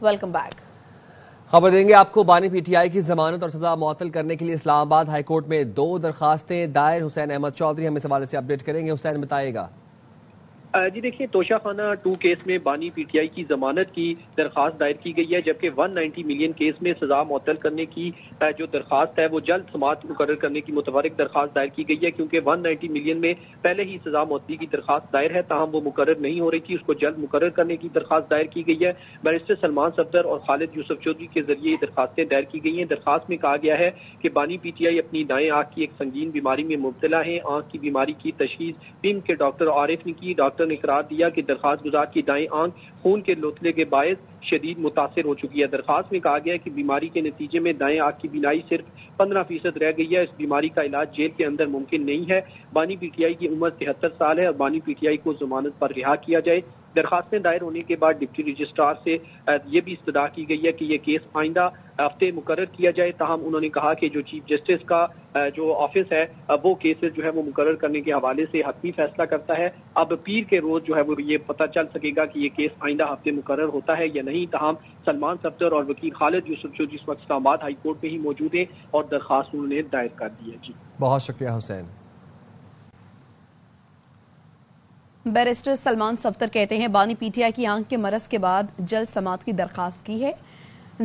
Welcome back. खबर देंगे आपको बानी पीटीआई की जमानत और सजा मुअत्तल करने के लिए इस्लामाबाद हाई कोर्ट में 2 दरखास्तें दायर। हुसैन अहमद चौधरी हमें इस हवाले से अपडेट करेंगे। हुसैन बताइएगा। जी देखिए, तोशाखाना 2 केस में बानी पीटीआई की जमानत की दरखास्त दायर की गई है, जबकि 190 मिलियन केस में सजा मुअत्तल करने की जो दरखास्त है वो जल्द समाअत मुकर्रर करने की मुतवरिक दरखास्त दायर की गई है, क्योंकि 190 मिलियन में पहले ही सजा मुअत्तली की दरखास्त दायर है, ताहम वो मुकर्रर नहीं हो रही थी, उसको जल्द मुकर्रर करने की दरखास्त दायर की गई है। बैरिस्टर सलमान सफदर और खालिद यूसुफ चौधरी के जरिए दरखास्तें दायर की गई हैं। दरखास्त में कहा गया है कि बानी पीटीआई अपनी दाएं आंख की एक संगीन बीमारी में मुब्तला है। आंख की बीमारी की तशखीस पिंड के डॉक्टर आरिफ ने की। डॉक्टर ने करार दिया कि दरखास्त गुजार की दाएं आंख खून के लोथले के बायस शदीद मुतासिर हो चुकी है। दरखास्त में कहा गया है कि बीमारी के नतीजे में दाएं आंख की बीनाई सिर्फ 15% रह गई है। इस बीमारी का इलाज जेल के अंदर मुमकिन नहीं है। बानी पीटीआई की उम्र 73 साल है और बानी पीटीआई को जमानत पर रिहा किया जाए। दरखास्तें दायर होने के बाद डिप्टी रजिस्ट्रार से ये भी इस्तदा की गई है कि ये केस आइंदा हफ्ते मुकर्रर किया जाए। ताहम उन्होंने कहा कि जो चीफ जस्टिस का जो ऑफिस है वो केसेस जो है वो मुकर्रर करने के हवाले से हतमी फैसला करता है। अब पीर के रोज जो है वो ये पता चल सकेगा कि ये केस आइंदा हफ्ते मुकर्रर होता है या नहीं। ताहम सलमान सफदर और वकील खालिद यूसुफ चौधरी इस वक्त इस्लामाबाद हाई कोर्ट में ही मौजूद है और दरखास्त उन्होंने दायर कर दी है। जी बहुत शुक्रिया हुसैन। बैरिस्टर सलमान सफदर कहते हैं बानी पीटीआई की आंख के मरज के बाद जल्द समाअत की दरखास्त की है।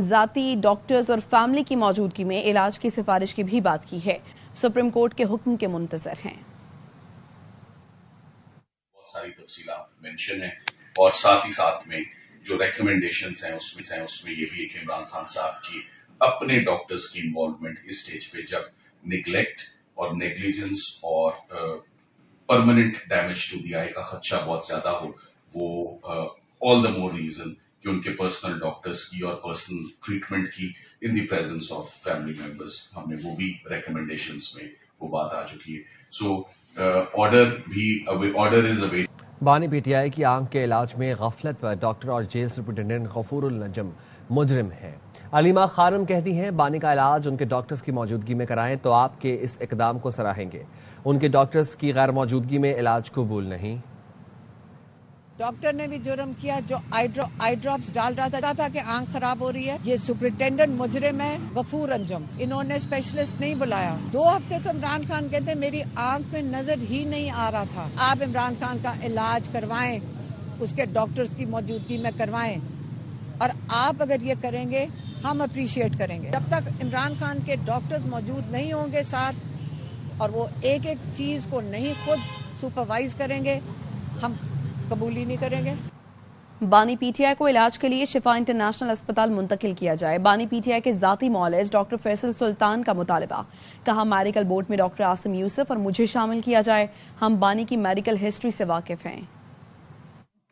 जाती डॉक्टर्स और फैमिली की मौजूदगी में इलाज की सिफारिश की भी बात की है। सुप्रीम कोर्ट के हुक्म के मुंतजर हैं। बहुत सारी तफसीलात मेंशन है और साथ ही साथ में जो रिकमेंडेशंस हैं उसमें ये भी है कि इमरान खान साहब की अपने डॉक्टर्स की इन्वॉल्वमेंट इस स्टेज पे जब निगलेक्ट और नेग्लिजेंस और परमानेंट डैमेज टू दी आई का खदशा बहुत ज्यादा हो, वो ऑल द मोर रीजन कि उनके पर्सनल डॉक्टर्स की और पर्सनल ट्रीटमेंट की in the presence of family members, हमने वो भी रिकमेंडेशंस में वो बात आ चुकी है। So order is await. बानी पीटीआई की आंख के इलाज में गफलत पर डॉक्टर और जेल सुपरिटेंडेंट गफूरुल नजम मुजरिम है। अलीमा खानम कहती हैं बानी का इलाज उनके डॉक्टर्स की मौजूदगी में कराएं तो आपके इस इकदाम को सराहेंगे। उनके डॉक्टर्स की गैर मौजूदगी में इलाज कबूल नहीं। डॉक्टर ने भी जुर्म किया जो आई ड्रॉप्स डाल रहा था कि आंख खराब हो रही है। ये सुपरिटेंडेंट मुजरिम है गफूर अंजम, इन्होंने स्पेशलिस्ट नहीं बुलाया। 2 हफ्ते तो इमरान खान कहते मेरी आंख में नजर ही नहीं आ रहा था। आप इमरान खान का इलाज करवाएं, उसके डॉक्टर्स की मौजूदगी में करवाएं और आप अगर ये करेंगे हम अप्रिशिएट करेंगे। जब तक इमरान खान के डॉक्टर्स मौजूद नहीं होंगे साथ और वो एक एक चीज को नहीं खुद सुपरवाइज करेंगे, हम कबूल ही नहीं करेंगे। बानी पीटीआई को इलाज के लिए शिफा इंटरनेशनल अस्पताल मुंतकिल किया जाए। बानी पीटीआई के जाती मौलज डॉक्टर फैसल सुल्तान का मुतालबा। कहा मेडिकल बोर्ड में डॉक्टर आसिम यूसुफ और मुझे शामिल किया जाए। हम बानी की मेडिकल हिस्ट्री से वाकिफ हैं।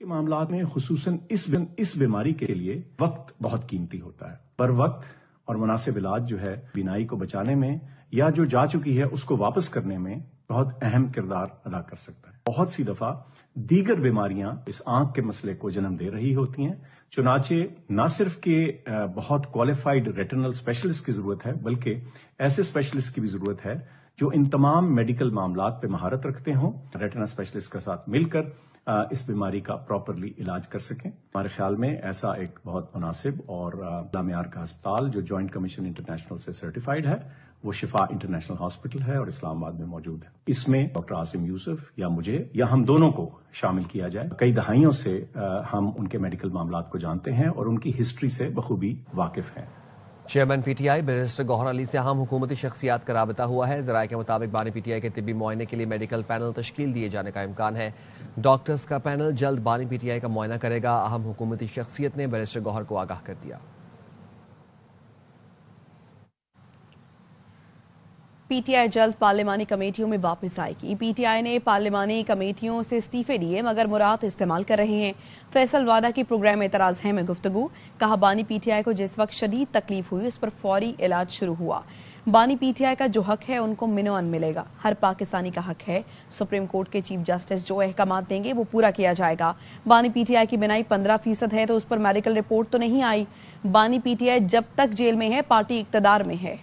के मामलात में खुसूसन इस बीमारी के लिए वक्त बहुत कीमती होता है। पर वक्त और मुनासिब इलाज जो है बीनाई को बचाने में या जो जा चुकी है उसको वापस करने में बहुत अहम किरदार अदा कर सकता है। बहुत सी दफा दीगर बीमारियां इस आंख के मसले को जन्म दे रही होती हैं। चुनाचे न सिर्फ के बहुत क्वालिफाइड रेटिनल स्पेशलिस्ट की जरूरत है, बल्कि ऐसे स्पेशलिस्ट की भी जरूरत है जो इन तमाम मेडिकल मामलात पे महारत रखते हों, रेटिना स्पेशलिस्ट के साथ मिलकर इस बीमारी का प्रॉपरली इलाज कर सकें। हमारे ख्याल में ऐसा एक बहुत मुनासिब और लामियार का अस्पताल जो जॉइंट कमीशन इंटरनेशनल से सर्टिफाइड है वो शिफा इंटरनेशनल हॉस्पिटल है और इस्लामाबाद में मौजूद है। इसमें डॉक्टर आसिम यूसुफ या मुझे या हम दोनों को शामिल किया जाए। कई दहाइयों से हम उनके मेडिकल मामलात को जानते हैं और उनकी हिस्ट्री से बखूबी वाकिफ हैं। Chairman PTI barrister Gohar Ali से अहम हुकूमती शख्सियात का राबता हुआ है। जराये के मुताबिक बानी पीटीआई के तिब्बी मुआयने के लिए मेडिकल पैनल तश्कील दिए जाने का इम्कान है। डॉक्टर्स का पैनल जल्द बानी पीटीआई का मुआयना करेगा। अहम हुकूमती शख्सियत ने बैरिस्टर गौहर को आगाह कर दिया। पीटीआई जल्द पार्लिमानी कमेटियों में वापस आएगी। पीटीआई ने पार्लिमानी कमेटियों से इस्तीफे दिए मगर मुराद इस्तेमाल कर रहे हैं। फैसल वादा की प्रोग्राम एतराज है में गुफ्तगू। कहा बानी पीटीआई को जिस वक्त शदीद तकलीफ हुई उस पर फौरी इलाज शुरू हुआ। बानी पीटीआई का जो हक है उनको मिनोअन मिलेगा। हर पाकिस्तानी का हक है। सुप्रीम कोर्ट के चीफ जस्टिस जो अहकामात देंगे वो पूरा किया जाएगा। बानी पीटीआई की बिनाई 15% है तो उस पर मेडिकल रिपोर्ट तो नहीं आई। बानी पीटीआई जब तक जेल में है पार्टी इक्तदार में है।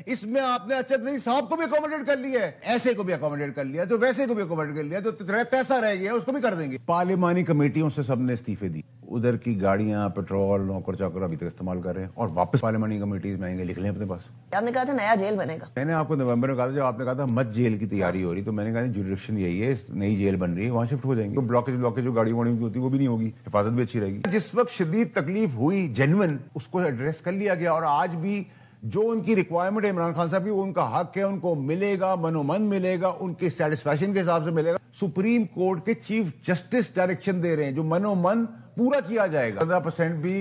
इसमें आपने अचकजई साहब को भी अकोमोडेट कर लिया है, ऐसे को भी अकोमोडेट कर लिया, तो वैसे को भी अकोमोडेट कर लिया, तो तैसा रह गया उसको भी कर देंगे। पार्लिमानी कमेटियों से सबने इस्तीफे दी, ادھر کی گاڑیاں پیٹرول نوکر چاکر ابھی تک استعمال کر رہے ہیں اور واپس پارلیمانی کمیٹیز میں آئیں گے. لکھ لیں اپنے پاس. آپ نے کہا تھا نیا جیل بنے گا. میں نے آپ کو نومبر میں کہا تھا جب آپ نے کہا تھا مت جیل کی تیاری ہو رہی, تو میں نے کہا جوریڈکشن یہی ہے, نئی جیل بن رہی ہے, وہاں شفٹ ہو جائیں گے. بلاکیج جو گاڑی واڑی کی ہوتی ہے وہ بھی نہیں ہوگی, حفاظت بھی اچھی رہے گی. جس وقت شدید تکلیف ہوئی جینوئن, اس کو ایڈریس کر لیا گیا, اور آج بھی جو ان کی ریکوائرمنٹ ہے عمران خان صاحب کی, وہ ان کا حق ہے, ان کو ملے گا, منومن ملے گا, ان کی سیٹسفیکشن کے حساب سے ملے گا. سپریم کورٹ کے چیف جسٹس ڈائریکشن دے رہے ہیں جو منومن پورا کیا جائے گا. 15% بھی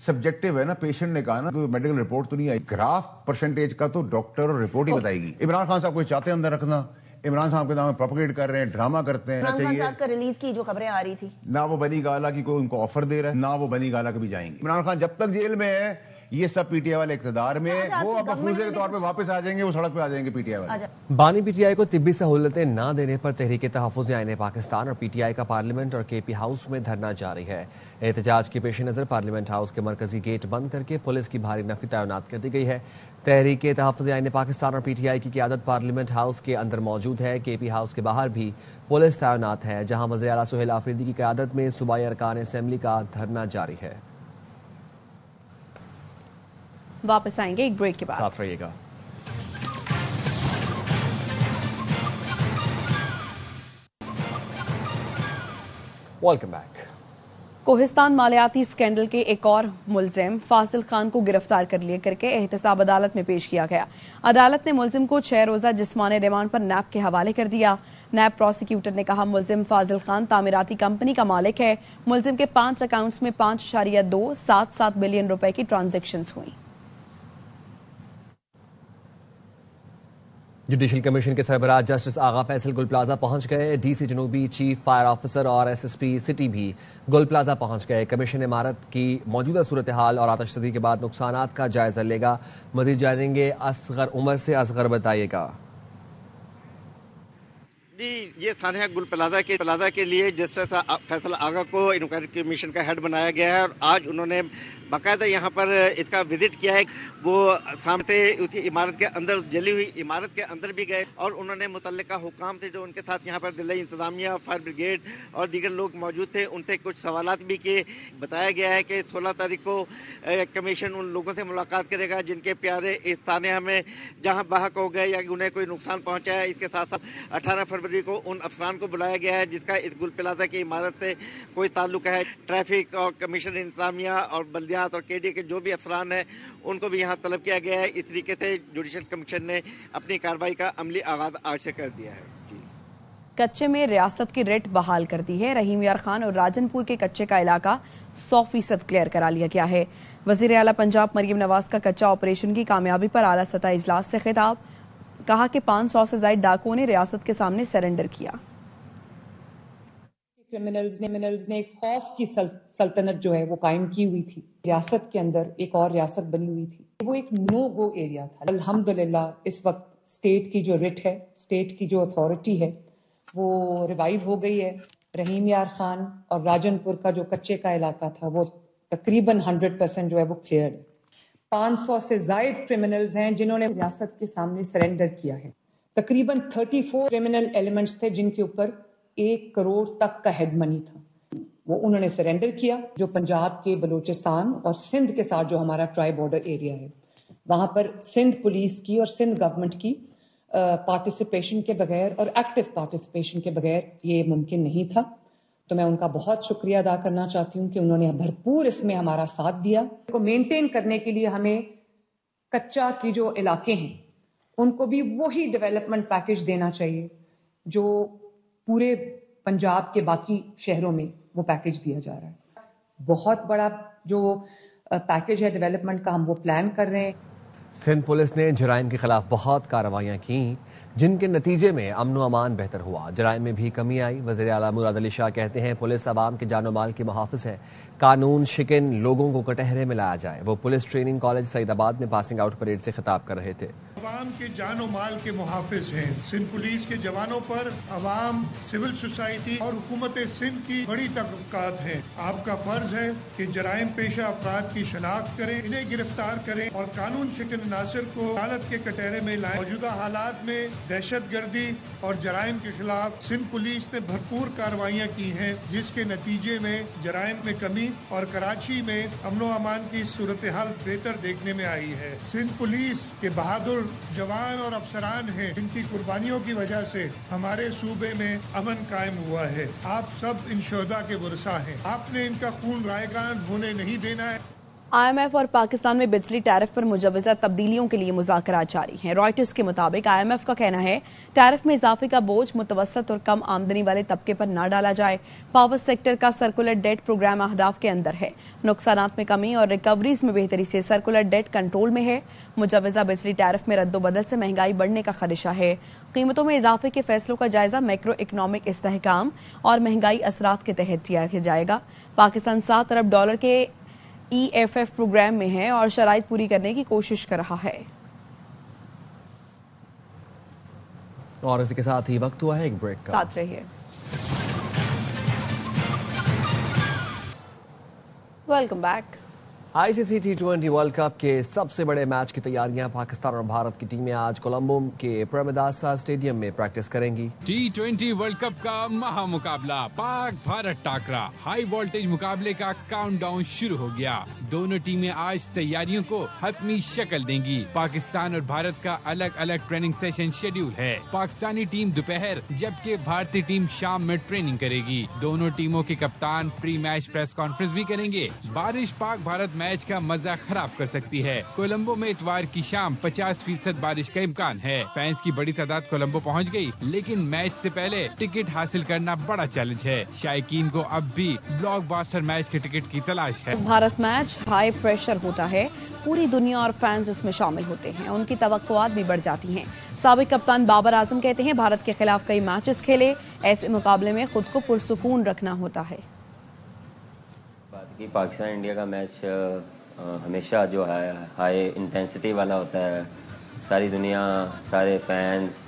سبجیکٹو ہے نا, پیشنٹ نے کہا نا, کوئی میڈیکل رپورٹ تو نہیں آئی. گراف پرسنٹیج کا تو ڈاکٹر اور رپورٹ ہی بتائے گی. عمران خان صاحب کو چاہتے ہیں اندر رکھنا, عمران صاحب کے نام پروپیگیٹ کر رہے ہیں, ڈرامہ کرتے ہیں. عمران خان صاحب کا ریلیز کی جو خبریں آ رہی تھی, نہ وہ بنی گالا کی کوئی ان کو آفر دے رہا ہے, نہ وہ بنی گالا کبھی جائیں گے. عمران خان جب تک جیل میں ہے, یہ سب پی ٹی آئی والے اقتدار میں, وہ اب مفروضے کے طور پہ واپس آ جائیں گے, وہ سڑک پہ آ جائیں گے پی ٹی آئی والے. بانی پی ٹی آئی کو طبی سہولتیں نہ دینے پر تحریک تحفظ آئین پاکستان اور پی ٹی آئی کا پارلیمنٹ اور کے پی ہاؤس میں دھرنا جاری ہے. احتجاج کے پیش نظر پارلیمنٹ ہاؤس کے مرکزی گیٹ بند کر کے پولیس کی بھاری نفری تعینات کر دی گئی ہے. تحریک تحفظ آئین پاکستان اور پی ٹی آئی کی قیادت پارلیمنٹ ہاؤس کے اندر موجود ہے. کے پی ہاؤس کے باہر بھی پولیس تعینات ہے, جہاں وزیر اعلیٰ سہیل آفریدی کی قیادت میں صوبائی ارکان اسمبلی کا دھرنا جاری ہے. واپس آئیں گے ایک بریک کے بعد. ساتھ رہیے گا. Welcome back. کوہستان مالیاتی اسکینڈل کے ایک اور ملزم فاضل خان کو گرفتار کر کے احتساب عدالت میں پیش کیا گیا. عدالت نے ملزم کو 6 روزہ جسمانی ریمانڈ پر نیب کے حوالے کر دیا. نیب پروسیکیوٹر نے کہا ملزم فاضل خان تعمیراتی کمپنی کا مالک ہے. ملزم کے 5 اکاؤنٹس میں 5.277 بلین روپے کی ٹرانزیکشنز ہوئیں. جوڈیشل کمیشن کے سربراہ جسٹس آغا فیصل گل پلازا پہنچ گئے. ڈی سی جنوبی, چیف فائر آفیسر اور ایس ایس پی سٹی بھی گل پلازا پہنچ گئے. کمیشن عمارت کی موجودہ صورتحال اور آتش زدی کے بعد نقصانات کا جائزہ لے گا. مزید جانیں گے اصغر عمر سے. اصغر بتائیے گا. جی, یہ سانحہ گل پلازا کے لیے جسٹس فیصل آغا کو انکوائری کمیشن کا ہیڈ بنایا گیا ہے, اور آج انہوں نے باقاعدہ یہاں پر اس کا وزٹ کیا ہے. وہ سامنے اسی عمارت کے اندر, جلی ہوئی عمارت کے اندر بھی گئے, اور انہوں نے متعلقہ حکام سے جو ان کے ساتھ یہاں پر ضلعی انتظامیہ, فائر بریگیڈ اور دیگر لوگ موجود تھے, ان سے کچھ سوالات بھی کیے. بتایا گیا ہے کہ 16 تاریخ کو کمیشن ان لوگوں سے ملاقات کرے گا جن کے پیارے اس سانحہ میں جہاں بحق ہو گئے یا انہیں کوئی نقصان پہنچا ہے. اس کے ساتھ ساتھ 18 فروری کو ان افسران کو بلایا گیا ہے جس کا اس گل پلازا کی عمارت سے کوئی تعلق ہے. ٹریفک اور کمیشن انتظامیہ اور بلدیات اور کے ڈی کے جو بھی افسران ہیں ان کو بھی یہاں طلب کیا گیا ہے. اس طریقے سے جوڈیشل کمیشن نے اپنی کارروائی کا عملی آغاز آج سے کر دیا ہے. کچے میں ریاست کی ریٹ بحال کر دی ہے. رحیم یار خان اور راجن پور کے کچے کا علاقہ 100% کلیئر کرا لیا گیا ہے. وزیر اعلیٰ پنجاب مریم نواز کا کچا آپریشن کی کامیابی پر اعلیٰ سطح اجلاس سے خطاب. کہا کہ 500 سے زائد ڈاکوؤں نے ریاست کے سامنے سرنڈر کیا. کرمنلز نے خوف کی سلطنت جو ہے وہ قائم کی ہوئی تھی. ریاست کے اندر ایک اور ریاست بنی ہوئی تھی, وہ ایک نو گو ایریا تھا. الحمدللہ اس وقت اسٹیٹ کی جو ریٹ ہے, اسٹیٹ کی جو اتھارٹی ہے وہ ریوائیو ہو گئی ہے. رحیم یار خان اور راجن پور کا جو کچے کا علاقہ تھا وہ تقریباً 100% جو ہے وہ کلیئر ہے. 500 سے زائد کرمنلز ہیں جنہوں نے ریاست کے سامنے سرنڈر کیا ہے. تقریباً 34 کرمنل ایلیمنٹس تھے جن کے اوپر 1 کروڑ تک کا ہیڈ منی تھا, وہ انہوں نے سرنڈر کیا. جو پنجاب کے بلوچستان اور سندھ کے ساتھ جو ہمارا ٹرائی بارڈر ایریا ہے, وہاں پر سندھ پولیس کی اور سندھ گورنمنٹ کی پارٹیسپیشن کے بغیر اور ایکٹیو پارٹیسپیشن کے بغیر یہ ممکن نہیں تھا. تو میں ان کا بہت شکریہ ادا کرنا چاہتی ہوں کہ انہوں نے بھرپور اس میں ہمارا ساتھ دیا. اس کو مینٹین کرنے کے لیے ہمیں کچا کی جو علاقے ہیں ان کو بھی وہی ڈیولپمنٹ پیکج دینا چاہیے جو پورے پنجاب کے باقی شہروں میں وہ پیکج دیا جا رہا ہے. بہت بڑا جو پیکج ہے ڈیولپمنٹ کا, ہم وہ پلان کر رہے ہیں. سندھ پولیس نے جرائم کے خلاف بہت کارروائیاں کیں جن کے نتیجے میں امن و امان بہتر ہوا, جرائم میں بھی کمی آئی. وزیر اعلیٰ مراد علی شاہ کہتے ہیں پولیس عوام کے جان و مال کے محافظ ہے, قانون شکن لوگوں کو کٹہرے میں لایا جائے. وہ پولیس ٹریننگ کالج سعید آباد میں پاسنگ آؤٹ پریڈ سے خطاب کر رہے تھے. عوام کے جان و مال کے محافظ ہیں. سندھ پولیس کے جوانوں پر عوام, سول سوسائٹی اور حکومت سندھ کی بڑی توقعات ہیں. آپ کا فرض ہے کہ جرائم پیشہ افراد کی شناخت کریں, انہیں گرفتار کریں اور قانون شکن عناصر کو عدالت کے کٹہرے میں لائیں. موجودہ حالات میں दहशत गर्दी और जराइम के खिलाफ सिंध पुलिस ने भरपूर कार्रवाइयाँ की हैं, जिसके नतीजे में जराइम में कमी और कराची में अमनो अमान की सूरत हाल बेहतर देखने में आई है। सिंध पुलिस के बहादुर जवान और अफसरान हैं, इनकी कुर्बानियों की वजह से हमारे सूबे में अमन कायम हुआ है। आप सब इन शोहदा के वरसा हैं, आपने इनका खून रायगान होने नहीं देना है। IMF और पाकिस्तान में बिजली टैरिफ पर मुजव्वज़ा तब्दीलियों के लिए मुज़ाकरात जारी हैं। रॉयटर्स के मुताबिक IMF का कहना है टैरिफ में इजाफे का बोझ मुतवसत और कम आमदनी वाले तबके पर न डाला जाए। पावर सेक्टर का सर्कुलर डेट प्रोग्राम अहदाफ के अंदर है। नुकसानात में कमी और रिकवरीज में बेहतरी से सर्कुलर डेट कंट्रोल में है। मुजव्वज़ा बिजली टैरिफ में रद्दोबदल से महंगाई बढ़ने का खदशा है। कीमतों में इजाफे के फैसलों का जायजा मैक्रो इकनॉमिक इस्तेहकाम और महंगाई असरात के तहत किया जाएगा। पाकिस्तान $7 अरब के EFF प्रोग्राम में है और शराइत पूरी करने की कोशिश कर रहा है। और इसी के साथ ही वक्त हुआ है एक ब्रेक का। साथ रहिए। Welcome back. ICC T20 world cup के सबसे बड़े मैच की तैयारियां पाकिस्तान और भारत की टीमें आज कोलंबो के प्रेमदासा स्टेडियम में प्रैक्टिस करेंगी। T20 वर्ल्ड कप का महामुकाबला पाक भारत टाकरा हाई वोल्टेज मुकाबले का काउंटडाउन शुरू हो गया। दोनों टीमें आज तैयारियों को हतमी शक्ल देंगी। पाकिस्तान और भारत का अलग अलग ट्रेनिंग सेशन शेड्यूल है। पाकिस्तानी टीम दोपहर जबकि भारतीय टीम शाम में ट्रेनिंग करेगी। दोनों टीमों के कप्तान प्री मैच प्रेस कॉन्फ्रेंस भी करेंगे। बारिश पाक भारत मैच का मजा खराब कर सकती है। कोलंबो में इतवार की शाम 50% बारिश का इम्कान है। फैंस की बड़ी तादाद कोलंबो पहुंच गई, लेकिन मैच से पहले टिकट हासिल करना बड़ा चैलेंज है। शायकीन को अब भी ब्लॉकबस्टर मैच के टिकट की तलाश है। भारत मैच हाई प्रेशर होता है, पूरी दुनिया और फैंस उसमें शामिल होते हैं, उनकी तवक्कुआत भी बढ़ जाती हैं। साबिक कप्तान बाबर आजम कहते हैं भारत के खिलाफ कई मैचेस खेले, ऐसे मुकाबले में खुद को पुरसुकून रखना होता है। कि पाकिस्तान इंडिया का मैच हमेशा जो है हाई इंटेंसिटी वाला होता है। सारी दुनिया, सारे फैंस,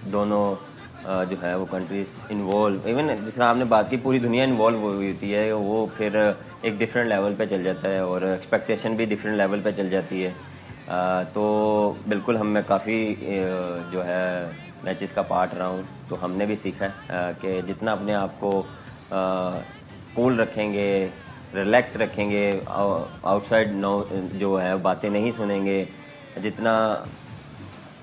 दोनों जो है वो कंट्रीज इन्वॉल्व, इवन जिस तरह आपने बात की पूरी दुनिया इन्वॉल्व हुई होती है, वो फिर एक डिफरेंट लेवल पे चल जाता है और एक्सपेक्टेशन भी डिफरेंट लेवल पे चल जाती है। तो बिल्कुल मैं काफ़ी जो है मैचेस का पार्ट रहा हूँ, तो हमने भी सीखा है कि जितना अपने आप को कूल रखेंगे, रिलैक्स रखेंगे, आउटसाइड जो है बातें नहीं सुनेंगे, जितना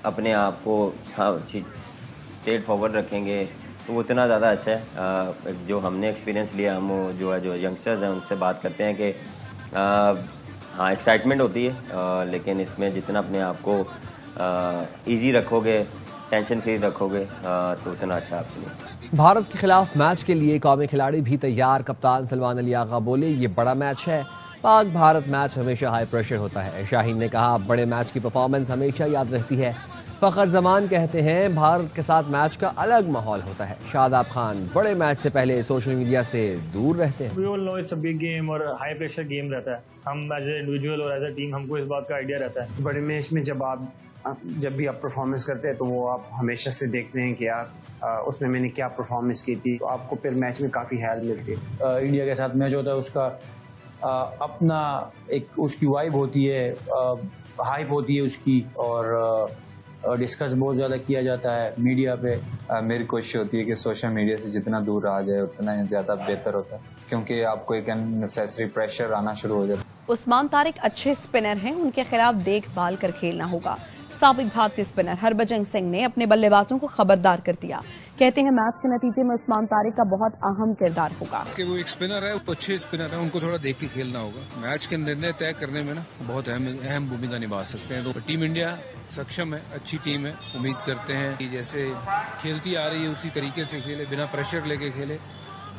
अपने आप को स्ट्रेट फॉरवर्ड रखेंगे तो उतना ज़्यादा अच्छा है। जो हमने एक्सपीरियंस लिया, हम जो यंगस्टर्स हैं उनसे बात करते हैं कि हाँ एक्साइटमेंट होती है, लेकिन इसमें जितना अपने आप को ईजी रखोगे, टेंशन फ्री रखोगे तो उतना अच्छा आपके लिए। भारत के खिलाफ मैच के लिए कौमी खिलाड़ी भी तैयार। कप्तान सलमान अली आगा बोले, ये बड़ा मैच है। पाक भारत मैच हमेशा हाई प्रेशर होता है। शाहीन ने कहा, बड़े मैच की परफॉर्मेंस हमेशा याद रहती है। फखर जमान कहते हैं, भारत के साथ मैच का अलग माहौल होता है। शादाब खान बड़े मैच से पहले सोशल मीडिया से दूर रहते हैं। We all know it's a big game और हाई प्रेशर गेम रहता है। हम एज ए इंडिविजुअल और एज ए टीम हमको इस बात का आइडिया रहता है। बड़े मैच में जब भी आप परफॉर्मेंस करते हैं तो वो आप हमेशा से देखते हैं कि यार उसमें मैंने क्या परफॉर्मेंस की थी, तो आपको फिर मैच में काफ़ी हेल्प मिलती है। इंडिया के साथ मैच होता है, उसका अपना एक उसकी वाइब होती है, हाइप होती है उसकी, और डिस्कस बहुत ज़्यादा किया जाता है मीडिया पे। मेरी कोशिश होती है कि सोशल मीडिया से जितना दूर रहा जाए उतना ज़्यादा बेहतर होता है, क्योंकि आपको एक अननेसेसरी प्रेशर आना शुरू हो जाता है। उस्मान तारिक अच्छे स्पिनर हैं, उनके खिलाफ देखभाल कर खेलना होगा। साबिक भारतीय स्पिनर हरभजन सिंह ने अपने बल्लेबाजों को खबरदार कर दिया। कहते हैं मैच के नतीजे में उस्मान तारिक का बहुत अहम किरदार होगा। कि वो एक स्पिनर है, वो अच्छे स्पिनर है, उनको थोड़ा देख के खेलना होगा। मैच के निर्णय तय करने में ना बहुत अहम भूमिका निभा सकते हैं। तो टीम इंडिया सक्षम है, अच्छी टीम है। उम्मीद करते हैं कि जैसे खेलती आ रही है उसी तरीके से खेले, बिना प्रेशर लेके खेले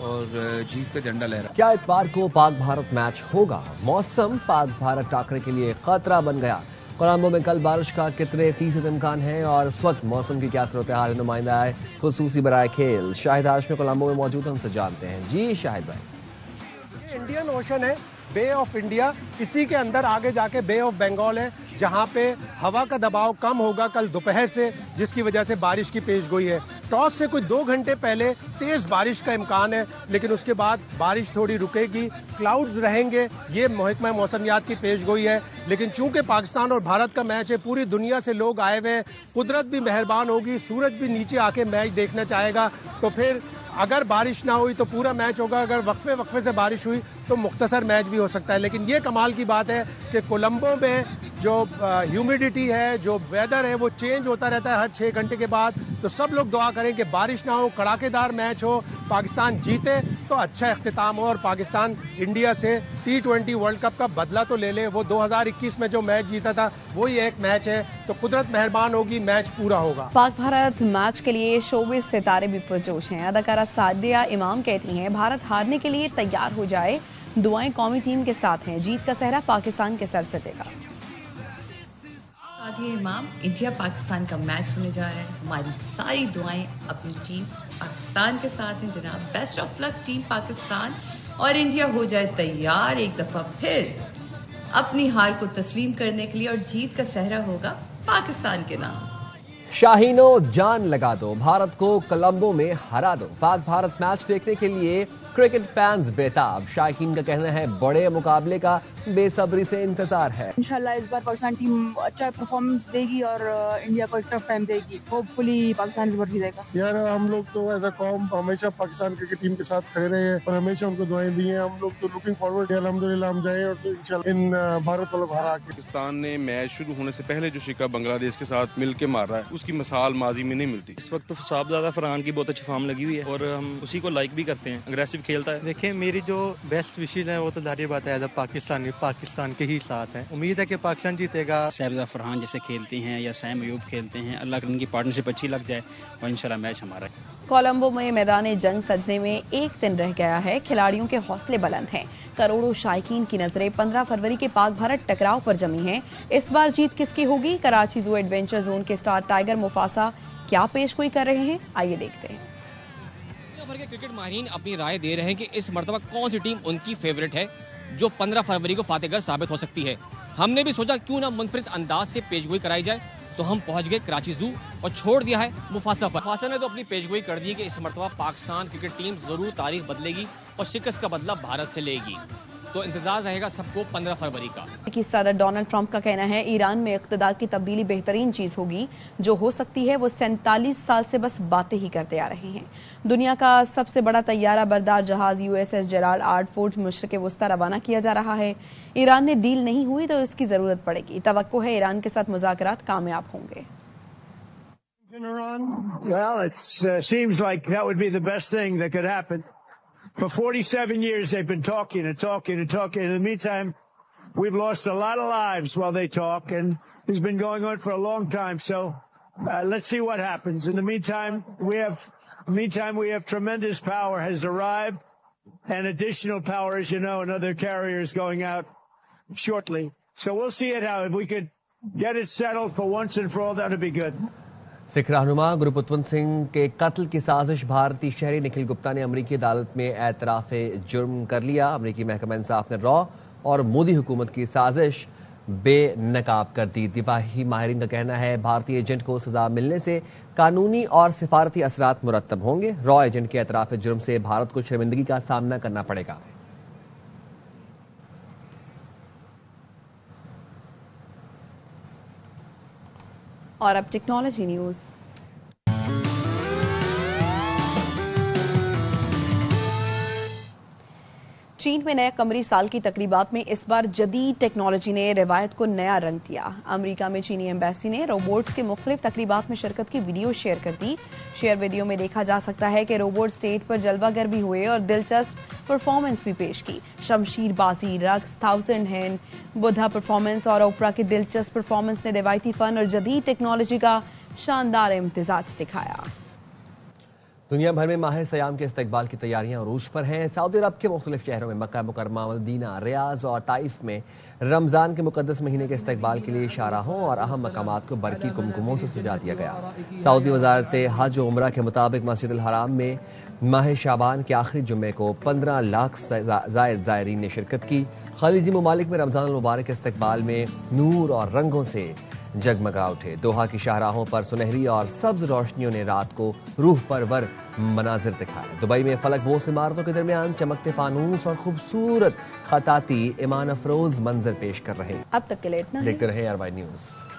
और जीत का झंडा लहरा। क्या इतवार को पाक भारत मैच होगा? मौसम पाक भारत टाकरे के लिए खतरा बन गया। कोलंबो में कल बारिश का कितने फीसद इम्कान है और इस वक्त मौसम की क्या सूरत हाल है? नुमाइंदा है खुसूसी बराए खेल शाहिद हाशमी कोलंबो में मौजूद है, उनसे जानते हैं। जी शाहिद भाई। इंडियन ओशन है, बे ऑफ इंडिया, इसी के अंदर आगे जाके बे ऑफ बंगाल है, जहां पे हवा का दबाव कम होगा कल दोपहर से, जिसकी वजह से बारिश की पेशगोई है। टॉस से कोई 2 घंटे पहले तेज बारिश का इम्कान है, लेकिन उसके बाद बारिश थोड़ी रुकेगी, क्लाउड्स रहेंगे, ये महकमा मौसमियात की पेशगोई है। लेकिन चूंकि पाकिस्तान और भारत का मैच है, पूरी दुनिया से लोग आए हुए हैं, कुदरत भी मेहरबान होगी, सूरज भी नीचे आके मैच देखना चाहेगा, तो फिर अगर बारिश ना हुई तो पूरा मैच होगा, अगर वक्फे से बारिश हुई तो मुख्तसर मैच भी हो सकता है। लेकिन ये कमाल की बात है कि कोलंबो में जो ह्यूमिडिटी है, जो वेदर है, वो चेंज होता रहता है हर 6 घंटे के बाद। तो सब लोग दुआ करें कि बारिश ना हो, कड़ाकेदार मैच हो, पाकिस्तान जीते तो अच्छा इख्तिताम हो और पाकिस्तान इंडिया से T20 वर्ल्ड कप का बदला तो ले ले। वो 2021 में जो मैच जीता था वही एक मैच है, तो कुदरत मेहरबान होगी, मैच पूरा होगा। पाक भारत मैच के लिए शोबिस सितारे भी पुरजोश हैं। अदाकारा सादिया इमाम कहती हैं भारत हारने के लिए तैयार हो जाए, दुआएं कौमी टीम के साथ हैं, जीत का सहरा पाकिस्तान के सर सजेगा। सादिया इमाम, इंडिया पाकिस्तान का मैच होने जा रहा है, हमारी सारी दुआएं अपनी टीम पाकिस्तान के साथ हैं जनाब। Best of luck team Pakistan, और इंडिया हो जाए तैयार एक दफा फिर अपनी हार को तस्लीम करने के लिए, और जीत का सहरा होगा पाकिस्तान के नाम। शाहीनो जान लगा दो, भारत को कोलंबो में हरा दो। पाक भारत मैच देखने के लिए क्रिकेट फैंस बेताब। शायकीन का कहना है बड़े मुकाबले का बेसब्री से इंतजार है। इंशाल्लाह इस बार पाकिस्तान टीम अच्छा परफॉर्मेंस देगी और इंडिया को एक टफ टाइम देगी। होपफुली पाकिस्तान इस बार जीतेगा। यार हम लोग तो एज अ कौम हमेशा पाकिस्तान क्रिकेट टीम के साथ खड़े रहे हैं और हमेशा उनको दुआएं दी हैं। हम लोग तो लुकिंग फॉरवर्ड अल्हम्दुलिल्लाह हम जाएं और तो इंशाल्लाह इन भारत वालों को हरा के। पाकिस्तान ने मैच शुरू होने से पहले जो शिका बांग्लादेश के साथ मिलकर मार रहा है, उसकी मिसाल माजी में नहीं मिलती। इस वक्त तो साहबजादा फरहान की बहुत अच्छी फॉर्म लगी हुई है और हम उसी को लाइक भी करते हैं, अग्रेसिव खेलता है। देखिए मेरी जो बेस्ट विशेज है वो तो जाहिर बात है पाकिस्तान के ही साथ है। उम्मीद है कि पाकिस्तान जीतेगा। साहबजादा फरहान जैसे खेलते हैं या सैम अयूब खेलते हैं, अल्लाह की उनकी पार्टनरशिप अच्छी लग जाए और इंशाल्लाह मैच हमारा है। कोलंबो में मैदान जंग सजने में एक दिन रह गया है, खिलाड़ियों के हौसले बुलंद हैं। करोड़ों शायकीन की नजरें 15 फरवरी के पाक भारत टकराव पर जमी हैं। इस बार जीत किसकी होगी? कराची जू एडवेंचर जोन के स्टार टाइगर मुफासा क्या पेशगोई कर रहे हैं, आइए देखते हैं। भर के क्रिकेट माहिरीन अपनी राय दे रहे हैं कि इस मर्तबा कौन सी टीम उनकी फेवरेट है जो 15 फरवरी को फातेहगर साबित हो सकती है। हमने भी सोचा क्यों ना मुनफरिद अंदाज से पेशगोई कराई जाए, तो हम पहुंच गए कराची जू और छोड़ दिया है मुफासा पर। मुफासा ने तो अपनी पेशगोई कर दी कि इस मर्तबा पाकिस्तान क्रिकेट टीम जरूर तारीख बदलेगी और शिकस्त का बदला भारत से लेगी। तो इंतजार रहेगा सबको 15 फरवरी का। कि सदर डोनाल्ड ट्रंप का कहना है ईरान में इक़्तिदार की तब्दीली बेहतरीन चीज होगी, जो हो सकती है वो 47 साल से बस बातें ही करते आ रहे हैं। दुनिया का सबसे बड़ा तैयारा बरदार जहाज USS जेराल्ड आर फोर्ड मशरिक़ वस्ता रवाना किया जा रहा है। ईरान ने डील नहीं हुई तो इसकी जरूरत पड़ेगी। तवक्को है ईरान के साथ मुज़ाकरात कामयाब होंगे। Well, it seems like that would be the best thing that could happen. For 47 years, they've been talking and talking and talking. In the meantime, we've lost a lot of lives while they talk, and this has been going on for a long time. So let's see what happens. In the meantime, we have tremendous power has arrived, and additional power, as you know, another carrier is going out shortly. So we'll see it how if we could get it settled for once and for all, that would be good. Sikh रहनुमा गुरपुतवंत सिंह के कत्ल की साजिश भारतीय शहरी निखिल गुप्ता ने अमरीकी अदालत में एतराफ़ जुर्म कर लिया। अमरीकी महकमा इंसाफ ने रॉ और मोदी हुकूमत की साजिश बेनकाब कर दी। दिफाही माहिरीन का कहना है भारतीय एजेंट को सजा मिलने से कानूनी और सिफारती असरात मुरत्तब होंगे। रॉ एजेंट के एतराफ़ जुर्म से भारत को शर्मिंदगी का सामना करना पड़ेगा। और अब टेक्नोलॉजी न्यूज। चीन में नया कमरी साल की तकरीबात में इस बार जदीद टेक्नोलॉजी ने रिवायत को नया रंग दिया। अमेरिका में चीनी एम्बेसी ने रोबोट्स के मुख्तलिफ तकरीबात में शिरकत की वीडियो शेयर कर दी। शेयर वीडियो में देखा जा सकता है कि रोबोट स्टेज पर जलवागर भी हुए और दिलचस्प परफॉर्मेंस भी पेश की। शमशीरबाजी, रक्स, 1000 हैंड, बुद्धा परफॉर्मेंस और ओपरा की दिलचस्प परफॉर्मेंस ने रिवायती फन और जदीद टेक्नोलॉजी का शानदार इम्तिजाज दिखाया। दुनिया भर में माह सयाम के इस्तकबाल की तैयारियां अरूज पर हैं। सऊदी अरब के मुख्तलिफ शहरों में मक्का मुकरमा, मदीना, रियाज और ताइफ में रमजान के मुकद्दस महीने के इस्तकबाल के लिए शाहराहों और अहम मकामात को बरकी कुमकुमों से सजा दिया गया। सऊदी वजारत हज और उम्रा के मुताबिक मस्जिद अल हराम में माह शाबान के आखिरी जुम्मे को 15 लाख जायद ज़ायरीन ने शिरकत की। खलीजी ममालिक में रमजान मुबारक के इस्तकबाल में नूर और रंगों से जगमगा उठे। दोहा की शाहराहों पर सुनहरी और सब्ज रोशनियों ने रात को रूह परवर मनाजिर दिखाए। दुबई में फलक बोस इमारतों के दरमियान चमकते फानूस और खूबसूरत खताती ईमान अफरोज मंजर पेश कर रहे हैं। अब तक के लिए इतना ही। देखते रहे RY न्यूज।